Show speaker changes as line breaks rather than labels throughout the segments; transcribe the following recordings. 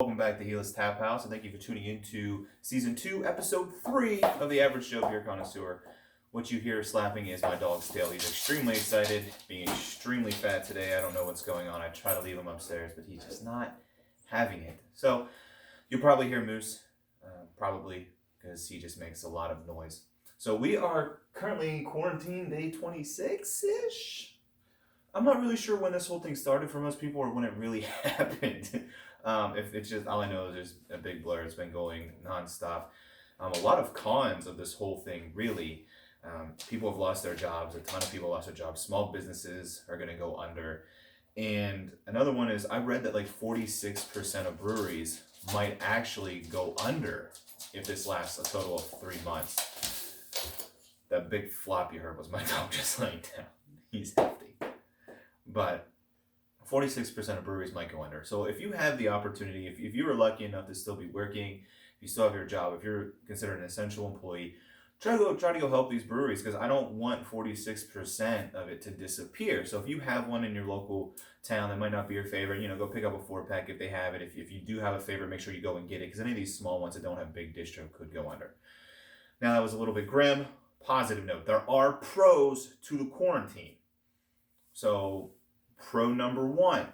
Welcome back to Helix Tap House, and thank you for tuning in to Season 2, Episode 3 of the Average Joe Beer Connoisseur. What you hear slapping is my dog's tail. He's extremely excited, being extremely fat today. I don't know what's going on. I try to leave him upstairs, but he's just not having it. So, you'll probably hear Moose, probably because he just makes a lot of noise. So, we are currently quarantine day 26-ish. I'm not really sure when this whole thing started for most people or when it really happened. If it's just, all I know is there's a big blur. It's been going nonstop. A lot of cons of this whole thing, really. People have lost their jobs. A ton of people lost their jobs. Small businesses are going to go under. And another one is I read that like 46% of breweries might actually go under if this lasts a total of 3 months. That big flop you heard was my dog just laying down. He's hefty. But 46% of breweries might go under. So if you have the opportunity, if you are lucky enough to still be working, if you still have your job, if you're considered an essential employee, try to go help these breweries, because I don't want 46% of it to disappear. So if you have one in your local town that might not be your favorite, go pick up a 4-pack if they have it. If you do have a favorite, make sure you go and get it, because any of these small ones that don't have big distro could go under. Now that was a little bit grim. Positive note, there are pros to the quarantine. So pro number 1,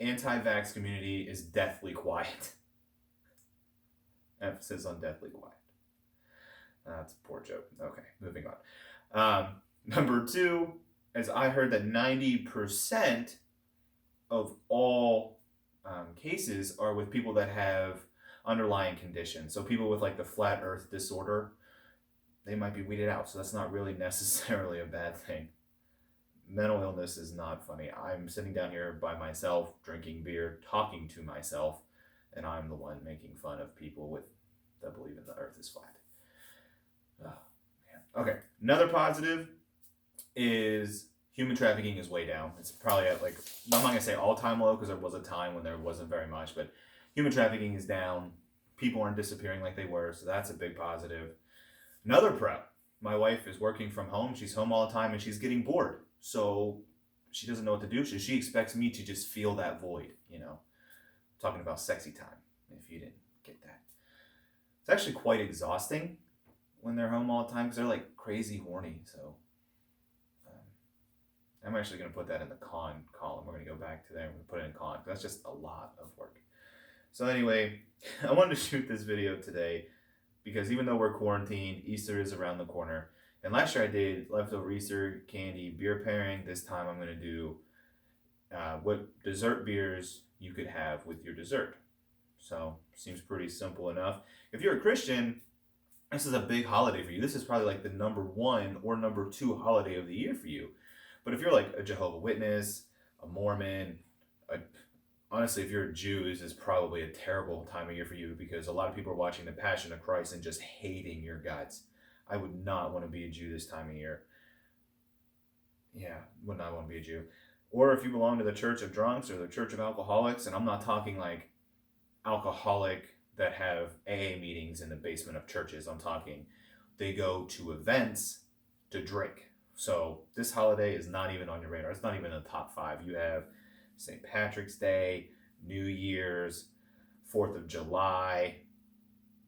anti-vax community is deathly quiet. Emphasis on deathly quiet. That's a poor joke. Okay, moving on. Number 2, as I heard that 90% of all cases are with people that have underlying conditions. So people with like the flat earth disorder, they might be weeded out. So that's not really necessarily a bad thing. Mental illness is not funny. I'm sitting down here by myself, drinking beer, talking to myself, and I'm the one making fun of people that believe in the earth is flat. Oh, man. Okay, another positive is human trafficking is way down. It's probably at I'm not going to say all-time low, because there was a time when there wasn't very much, but human trafficking is down. People aren't disappearing like they were, so that's a big positive. Another pro, my wife is working from home. She's home all the time, and she's getting bored. So she doesn't know what to do. So she expects me to just feel that void, Talking about sexy time, if you didn't get that. It's actually quite exhausting when they're home all the time, because they're like crazy horny. So I'm actually going to put that in the con column. We're going to go back to there and put it in con. That's just a lot of work. So anyway, I wanted to shoot this video today because even though we're quarantined, Easter is around the corner. And last year I did leftover Easter candy beer pairing. This time I'm going to do what dessert beers you could have with your dessert. So seems pretty simple enough. If you're a Christian, this is a big holiday for you. This is probably like the number 1 or number 2 holiday of the year for you. But if you're like a Jehovah's Witness, a Mormon, honestly, if you're a Jew, this is probably a terrible time of year for you, because a lot of people are watching The Passion of Christ and just hating your guts. I would not want to be a Jew this time of year. Yeah, would not want to be a Jew. Or if you belong to the Church of Drunks or the Church of Alcoholics, and I'm not talking like alcoholic that have AA meetings in the basement of churches. I'm talking they go to events to drink. So this holiday is not even on your radar. It's not even in the top 5. You have St. Patrick's Day, New Year's, 4th of July,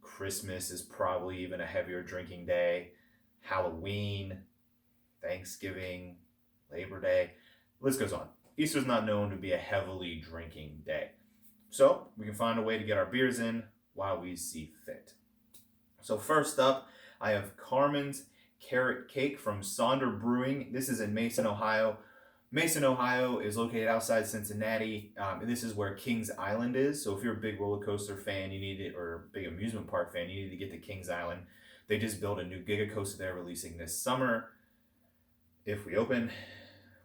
Christmas is probably even a heavier drinking day, Halloween, Thanksgiving, Labor Day, list goes on. Easter's not known to be a heavily drinking day. So we can find a way to get our beers in while we see fit. So first up, I have Carmen's Carrot Cake from Sonder Brewing. This is in Mason, Ohio. Mason, Ohio is located outside Cincinnati, and this is where Kings Island is. So if you're a big roller coaster fan, or a big amusement park fan, you need to get to Kings Island. They just built a new Giga Coaster there, releasing this summer. If we open,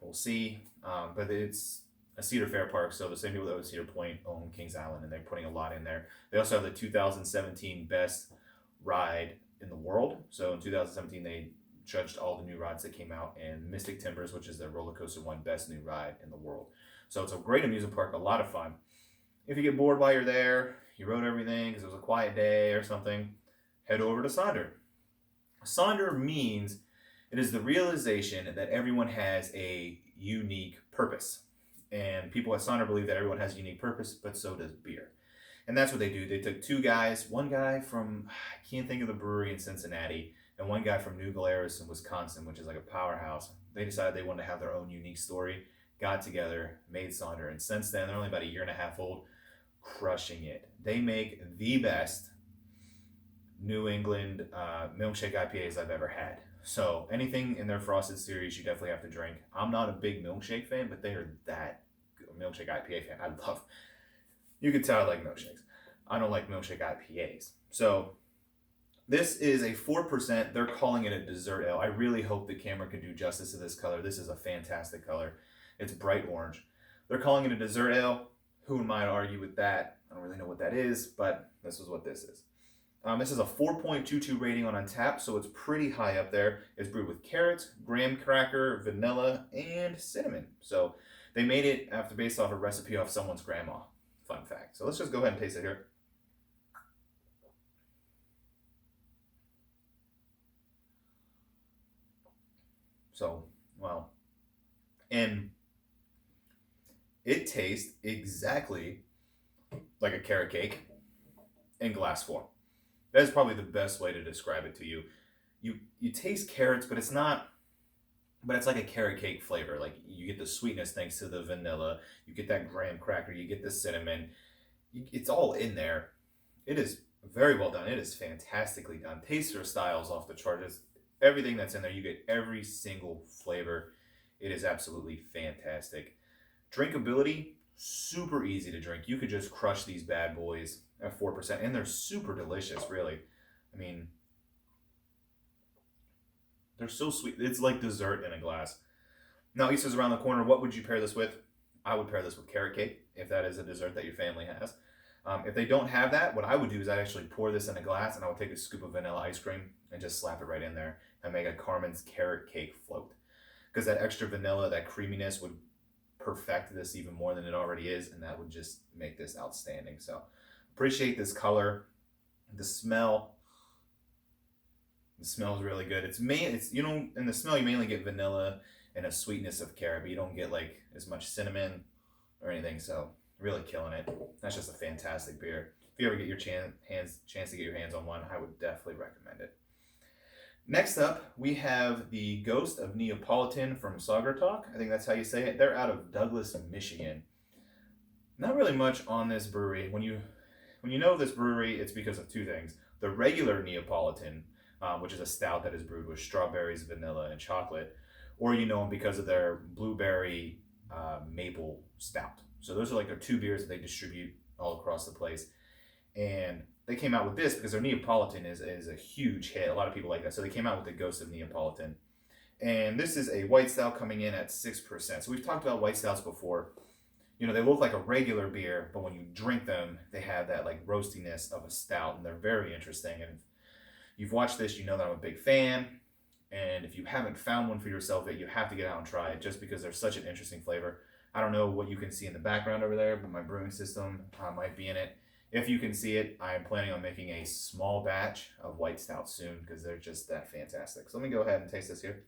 we'll see. But it's a Cedar Fair park, so the same people that own Cedar Point own Kings Island, and they're putting a lot in there. They also have the 2017 best ride in the world. So in 2017, they judged all the new rides that came out, and Mystic Timbers, which is their roller coaster, won best new ride in the world. So it's a great amusement park, a lot of fun. If you get bored while you're there, you wrote everything because it was a quiet day or something, head over to Sonder. Sonder means it is the realization that everyone has a unique purpose. And people at Sonder believe that everyone has a unique purpose, but so does beer. And that's what they do. They took two guys, one guy from, I can't think of the brewery in Cincinnati, and one guy from New Glarus in Wisconsin, which is like a powerhouse. They decided they wanted to have their own unique story, got together, made Sonder, and since then, they're only about a year and a half old, crushing it. They make the best New England milkshake IPAs I've ever had. So anything in their frosted series, you definitely have to drink. I'm not a big milkshake fan, but they are that milkshake IPA fan. I love. You can tell I like milkshakes. I don't like milkshake IPAs. So this is a 4%. They're calling it a dessert ale. I really hope the camera can do justice to this color. This is a fantastic color. It's bright orange. They're calling it a dessert ale. Who am I to argue with that? I don't really know what that is, but this is what this is. This is a 4.22 rating on Untappd, so it's pretty high up there. It's brewed with carrots, graham cracker, vanilla, and cinnamon. So they made it based off a recipe off someone's grandma. Fun fact. So let's just go ahead and taste it here. So, well, and it tastes exactly like a carrot cake in glass form. That is probably the best way to describe it to you. You taste carrots, but it's not. But it's like a carrot cake flavor. Like you get the sweetness thanks to the vanilla. You get that graham cracker. You get the cinnamon. It's all in there. It is very well done. It is fantastically done. Taster styles off the charts. Everything that's in there, you get every single flavor. It is absolutely fantastic. Drinkability, super easy to drink. You could just crush these bad boys at 4%, and they're super delicious, really. I mean, they're so sweet. It's like dessert in a glass. Now, Easter's around the corner. What would you pair this with? I would pair this with carrot cake, if that is a dessert that your family has. If they don't have that, what I would do is I'd actually pour this in a glass, and I would take a scoop of vanilla ice cream and just slap it right in there and make a Carmen's carrot cake float. Because that extra vanilla, that creaminess would perfect this even more than it already is, and that would just make this outstanding. So appreciate this color. The smell is really good. It's in the smell you mainly get vanilla and a sweetness of carrot, but you don't get like as much cinnamon or anything. So really killing it. That's just a fantastic beer. If you ever get your chance to get your hands on one, I would definitely recommend it. Next up, we have the Ghost of Neapolitan from Saugatuck. I think that's how you say it. They're out of Douglas, Michigan. Not really much on this brewery. When you know this brewery, it's because of two things. The regular Neapolitan, which is a stout that is brewed with strawberries, vanilla, and chocolate, or you know them because of their blueberry maple stout. So those are like their two beers that they distribute all across the place. And they came out with this because their Neapolitan is a huge hit. A lot of people like that. So they came out with the Ghost of Neapolitan. And this is a white stout coming in at 6%. So we've talked about white stouts before. You know, they look like a regular beer, but when you drink them, they have that like roastiness of a stout, and they're very interesting. And if you've watched this, you know that I'm a big fan. And if you haven't found one for yourself yet, you have to get out and try it just because they're such an interesting flavor. I don't know what you can see in the background over there, but my brewing system might be in it. If you can see it, I am planning on making a small batch of white stout soon because they're just that fantastic. So let me go ahead and taste this here.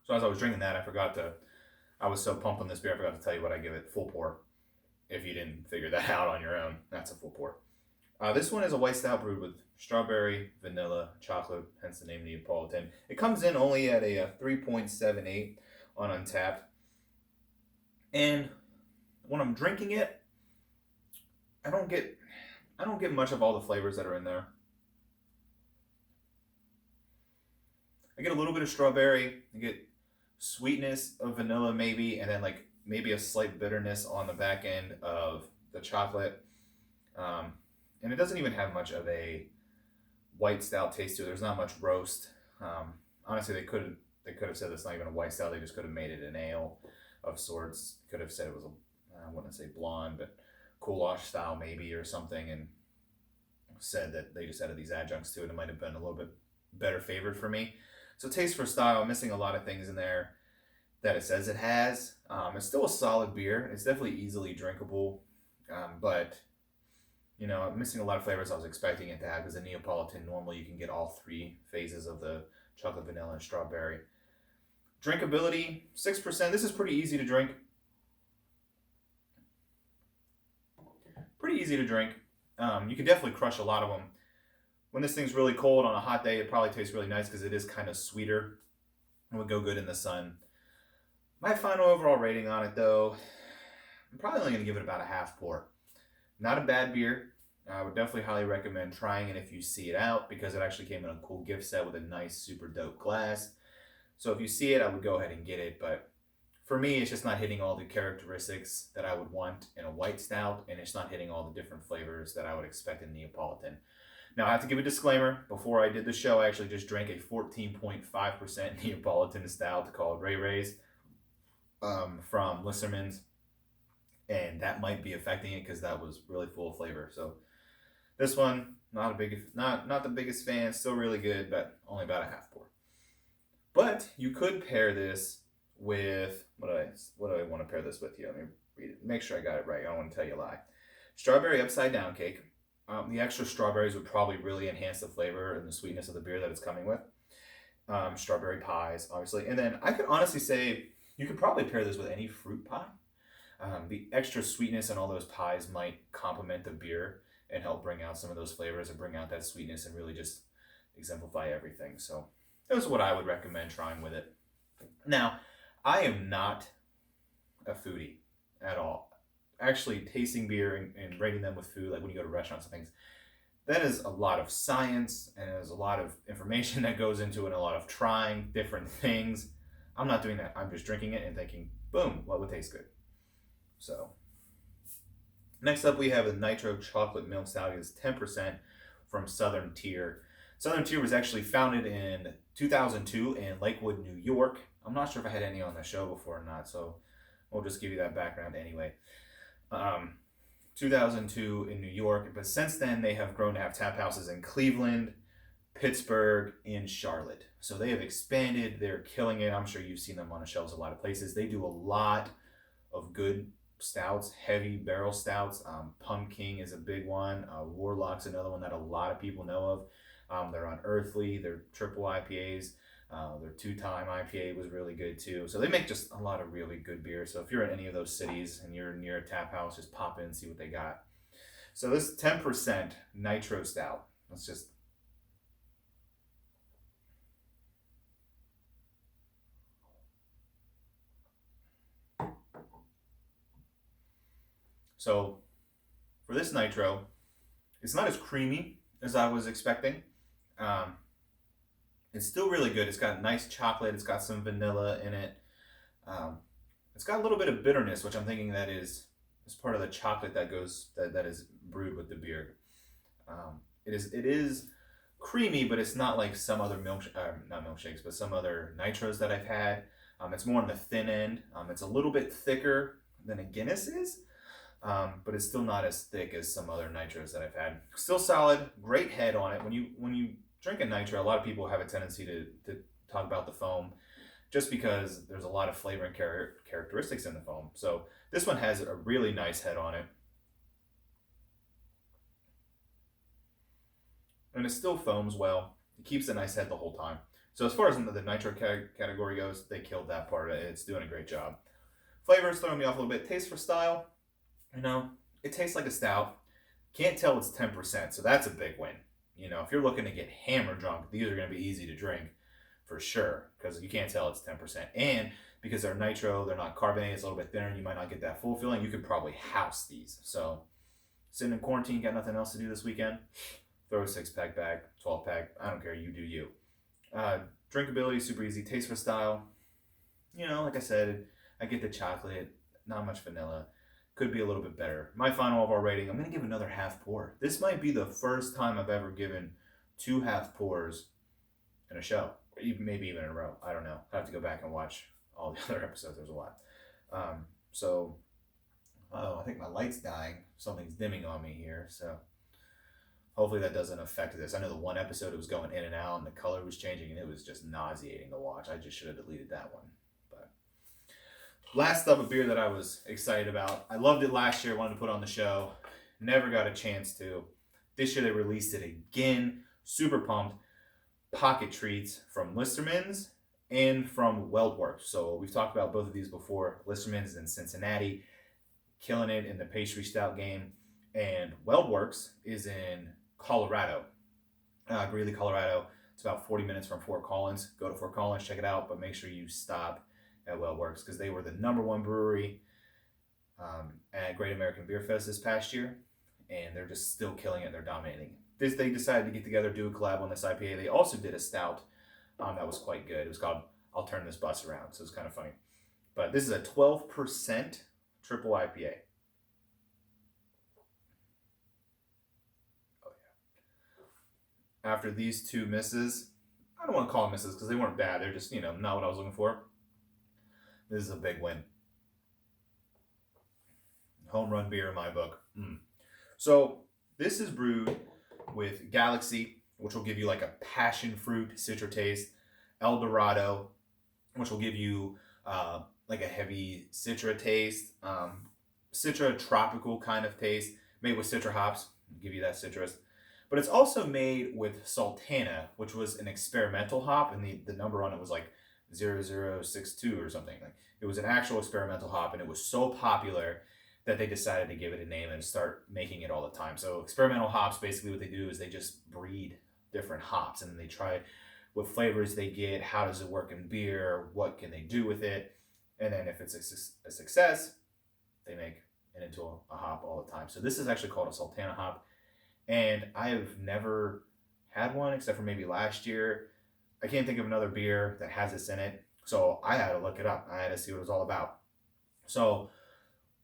So as I was drinking that, I was so pumped on this beer, I forgot to tell you what I give it, full pour. If you didn't figure that out on your own, that's a full pour. This one is a white stout brewed with strawberry, vanilla, chocolate, hence the name Neapolitan. It comes in only at a 3.78 on Untappd. And when I'm drinking it, I don't get much of all the flavors that are in there. I get a little bit of strawberry, I get sweetness of vanilla maybe, and then like maybe a slight bitterness on the back end of the chocolate. And it doesn't even have much of a white stout taste to it. There's not much roast. Honestly, they could have said it's not even a white stout. They just could have made it an ale of sorts. Could have said it was I wouldn't say blonde, but goulash style maybe or something, and said that they just added these adjuncts to it. It might have been a little bit better favored for me. So taste for style, I'm missing a lot of things in there that it says it has. It's still a solid beer. It's definitely easily drinkable, but you know, I'm missing a lot of flavors I was expecting it to have because the Neapolitan, normally you can get all three phases of the chocolate, vanilla, and strawberry. Drinkability, 6%. This is pretty easy to drink. Pretty easy to drink. You can definitely crush a lot of them. When this thing's really cold on a hot day, it probably tastes really nice because it is kind of sweeter. It would go good in the sun. My final overall rating on it, though, I'm probably only going to give it about a half pour. Not a bad beer. I would definitely highly recommend trying it if you see it out because it actually came in a cool gift set with a nice, super dope glass. So if you see it, I would go ahead and get it. But for me, it's just not hitting all the characteristics that I would want in a white stout, and it's not hitting all the different flavors that I would expect in Neapolitan. Now, I have to give a disclaimer. Before I did the show, I actually just drank a 14.5% Neapolitan stout called Ray Ray's from Listermann's. And that might be affecting it because that was really full of flavor. So this one, not the biggest fan, still really good, but only about a half pour. But you could pair this with, what do I want to pair this with here? Let me read it. Make sure I got it right. I don't want to tell you a lie. Strawberry upside down cake. The extra strawberries would probably really enhance the flavor and the sweetness of the beer that it's coming with. Strawberry pies, obviously. And then I could honestly say you could probably pair this with any fruit pie. The extra sweetness and all those pies might complement the beer and help bring out some of those flavors and bring out that sweetness and really just exemplify everything. So that's what I would recommend trying with it. Now, I am not a foodie at all. Actually, tasting beer and rating them with food, like when you go to restaurants and things, that is a lot of science and there's a lot of information that goes into it and a lot of trying different things. I'm not doing that. I'm just drinking it and thinking, boom, what would taste good? So, next up we have a Nitro Chocolate Milk Stout. It's 10% from Southern Tier. Southern Tier was actually founded in 2002 in Lakewood, New York. I'm not sure if I had any on the show before or not, so we'll just give you that background anyway. 2002 in New York, but since then they have grown to have tap houses in Cleveland, Pittsburgh, and Charlotte. So they have expanded. They're killing it. I'm sure you've seen them on the shelves a lot of places. They do a lot of good stouts, heavy barrel stouts. Pumpkin is a big one. Warlock's another one that a lot of people know of. They're Unearthly. They're triple IPAs. Their two-time IPA was really good too. So they make just a lot of really good beer. So if you're in any of those cities and you're near a tap house, just pop in and see what they got. So this 10% Nitro Stout. Let's just... So for this Nitro, it's not as creamy as I was expecting. It's still really good. It's got nice chocolate. It's got some vanilla in it. It's got a little bit of bitterness, which I'm thinking that is part of the chocolate that is brewed with the beer. It is creamy, but it's not like some other not milkshakes, but some other nitros that I've had. It's more on the thin end. It's a little bit thicker than a Guinness is, but it's still not as thick as some other nitros that I've had. Still solid, great head on it. When you drink a nitro, a lot of people have a tendency to talk about the foam just because there's a lot of flavor and characteristics in the foam. So this one has a really nice head on it. And it still foams well. It keeps a nice head the whole time. So as far as the nitro category goes, they killed that part. It's doing a great job. Flavor is throwing me off a little bit. Taste for style, it tastes like a stout. Can't tell it's 10%, so that's a big win. If you're looking to get hammer drunk, these are going to be easy to drink for sure because you can't tell it's 10%. And because they're nitro, they're not carbonated, it's a little bit thinner, you might not get that full feeling. You could probably house these. So, sitting in quarantine, got nothing else to do this weekend, throw a 6-pack bag, 12-pack, I don't care, you do you. Drinkability, super easy. Taste for style, like I said, I get the chocolate, not much vanilla. Could be a little bit better. My final overall rating, I'm going to give another half pour. This might be the first time I've ever given 2 half pours in a show. Or maybe even in a row. I don't know. I have to go back and watch all the other episodes. There's a lot. I think my light's dying. Something's dimming on me here. So hopefully that doesn't affect this. I know the one episode it was going in and out and the color was changing and it was just nauseating to watch. I just should have deleted that one. Last up, a beer that I was excited about. I loved it last year, wanted to put on the show. Never got a chance to. This year they released it again. Super pumped. Pocket Treats from Listerman's and from WeldWorks. So we've talked about both of these before. Listerman's is in Cincinnati, killing it in the pastry stout game, and WeldWorks is in Colorado, Greeley, Colorado. It's about 40 minutes from Fort Collins. Go to Fort Collins, check it out, but make sure you stop at WeldWorks because they were the #1 brewery at Great American Beer Fest this past year, and they're just still killing it. They're dominating. They decided to get together, do a collab on this IPA. They also did a stout that was quite good. It was called I'll Turn This Bus Around, so it's kind of funny. But this is a 12% triple IPA. Oh yeah. After these two misses, I don't want to call them misses because they weren't bad. They're just, not what I was looking for. This is a big win. Home run beer in my book. So this is brewed with Galaxy, which will give you like a passion fruit citra taste. El Dorado, which will give you like a heavy citra taste. Citra tropical kind of taste, made with citra hops, give you that citrus. But it's also made with Sultana, which was an experimental hop, and the number on it was like 0062 or something. Like it was an actual experimental hop, and it was so popular that they decided to give it a name and start making it all the time. So experimental hops, basically what they do is they just breed different hops, and then they try what flavors they get, how does it work in beer, what can they do with it, and then if it's a success, they make it into a hop all the time. So this is actually called a Sultana hop, and I have never had one except for maybe last year. I can't think of another beer that has this in it, so I had to look it up. I had to see what it was all about. So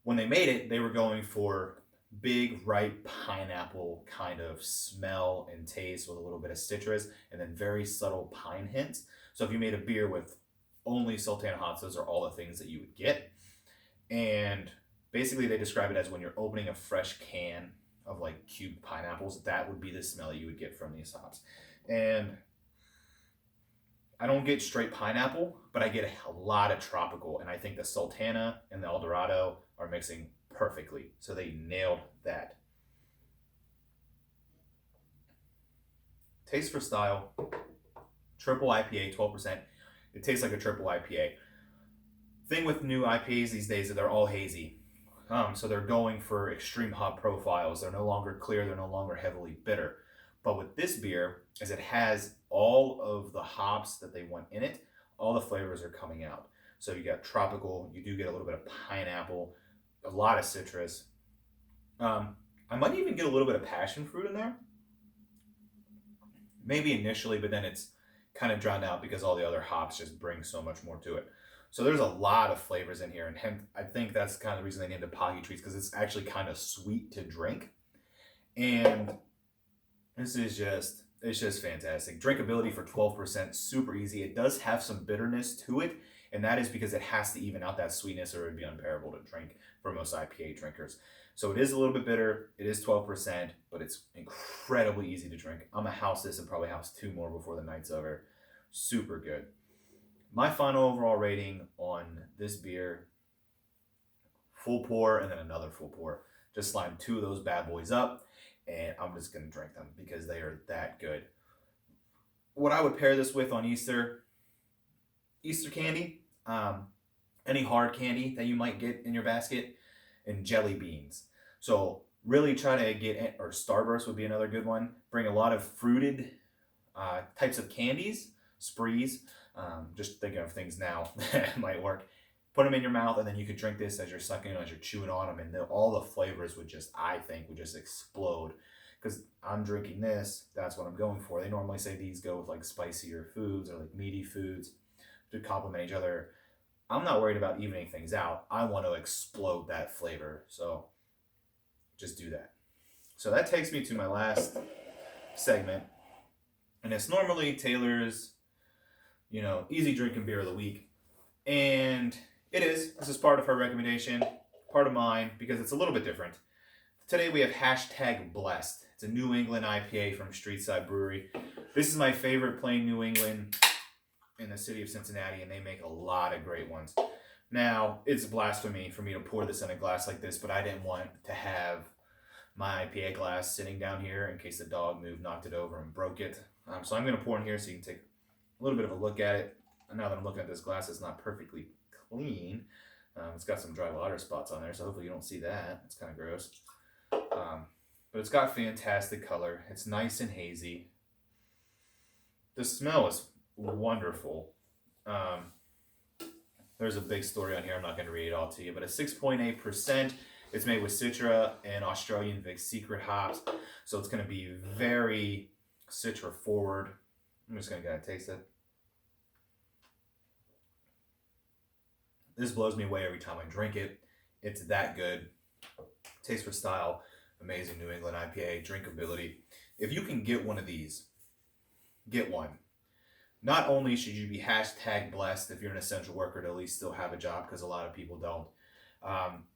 when they made it, they were going for big, ripe pineapple kind of smell and taste with a little bit of citrus and then very subtle pine hints. So if you made a beer with only Sultana hops, those are all the things that you would get. And basically they describe it as when you're opening a fresh can of like cubed pineapples, that would be the smell you would get from these hops. And I don't get straight pineapple, but I get a lot of tropical, and I think the Sultana and the El Dorado are mixing perfectly. So they nailed that. Taste for style, triple IPA, 12%. It tastes like a triple IPA. Thing with new IPAs these days is they're all hazy. So they're going for extreme hop profiles. They're no longer clear. They're no longer heavily bitter. But with this beer, as it has all of the hops that they want in it, all the flavors are coming out. So you got tropical, you do get a little bit of pineapple, a lot of citrus. I might even get a little bit of passion fruit in there. Maybe initially, but then it's kind of drowned out because all the other hops just bring so much more to it. So there's a lot of flavors in here, and I think that's kind of the reason they named it Pocket Treats, because it's actually kind of sweet to drink. And this is it's just fantastic. Drinkability for 12%, super easy. It does have some bitterness to it, and that is because it has to even out that sweetness or it would be unbearable to drink for most IPA drinkers. So it is a little bit bitter. It is 12%, but it's incredibly easy to drink. I'm gonna house this and probably house 2 more before the night's over. Super good. My final overall rating on this beer, full pour and then another full pour. Just slime 2 of those bad boys up, and I'm just going to drink them because they are that good. What I would pair this with on Easter candy, any hard candy that you might get in your basket, and jelly beans. So really try to get, or Starburst would be another good one. Bring a lot of fruited types of candies, sprees. Just thinking of things now that might work. Put them in your mouth, and then you could drink this as you're sucking, as you're chewing on them, and all the flavors would just, I think, would just explode. Because I'm drinking this, that's what I'm going for. They normally say these go with like spicier foods or like meaty foods to complement each other. I'm not worried about evening things out. I want to explode that flavor, so just do that. So that takes me to my last segment, and it's normally Taylor's, easy drinking beer of the week. And this is part of her recommendation, part of mine, because it's a little bit different. Today we have #Blessed. It's a New England IPA from Streetside Brewery. This is my favorite plain New England in the city of Cincinnati, and they make a lot of great ones. Now, it's blasphemy for me to pour this in a glass like this, but I didn't want to have my IPA glass sitting down here in case the dog moved, knocked it over, and broke it. So I'm going to pour in here so you can take a little bit of a look at it. And now that I'm looking at this glass, it's not perfectly clean. It's got some dry water spots on there, so hopefully you don't see that. It's kind of gross. But it's got fantastic color. It's nice and hazy. The smell is wonderful. There's a big story on here. I'm not going to read it all to you, but a 6.8%. It's made with Citra and Australian Vic Secret hops, so it's going to be very Citra forward. I'm just going to taste it. This blows me away every time I drink it. It's that good. Taste for style, amazing New England IPA, drinkability. If you can get one of these, get one. Not only should you be hashtag blessed if you're an essential worker to at least still have a job, because a lot of people don't.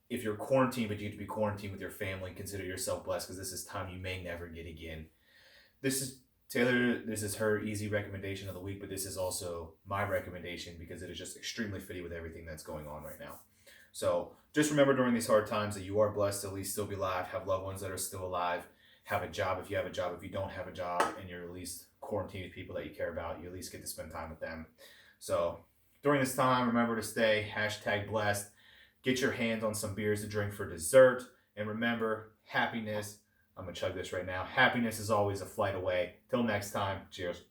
If you're quarantined but you have to be quarantined with your family, consider yourself blessed, because this is time you may never get again. This is Taylor, this is her easy recommendation of the week, but this is also my recommendation because it is just extremely fitting with everything that's going on right now. So just remember during these hard times that you are blessed to at least still be alive, have loved ones that are still alive, have a job if you have a job. If you don't have a job and you're at least quarantined with people that you care about, you at least get to spend time with them. So during this time, remember to stay hashtag blessed. Get your hands on some beers to drink for dessert. And remember, happiness. I'm going to chug this right now. Happiness is always a flight away. Till next time, cheers.